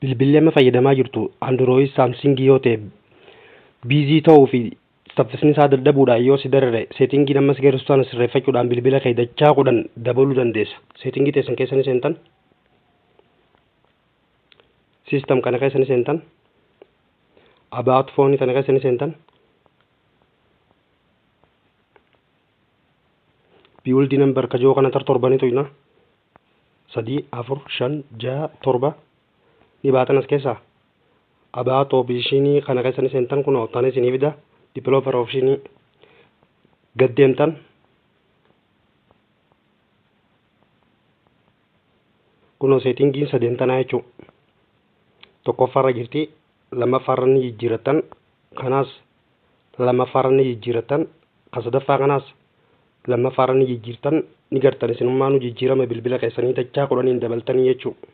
bilbilli amma fayyadamaa jirtu Android Samsung yoo ta'e busy ta'uu fi saffisni isaa dadhabuudhaan yoo si darare seetingii amma si geessu sana sirreeffachuudhaan bilbila kee dachaa kudhan dabaluu dandeessa. Seetingii teessan keessanii seentan system kana keessanii seentan about phone kana keessanii seentan build number kajoo kana torbanitu ina 3 4 5 6 7 ni baatan as keessa about optionii kana keessanii seentan kun ootanii isinii fida developer optionii gaddeemtan kun seetingiin sadeemtanaa jechuudha. Tokkoffaarra jirti lamaffaarra ni jijjiiratan kanaas lamaffaarra ni jijjiiratan kasadaffaa kanaas lamaffaarra ni jijjiirtan ni gartan isinummaa nu jijjiirama bilbila keessanii dachaa kudhaniin dabaltanii jechuudha.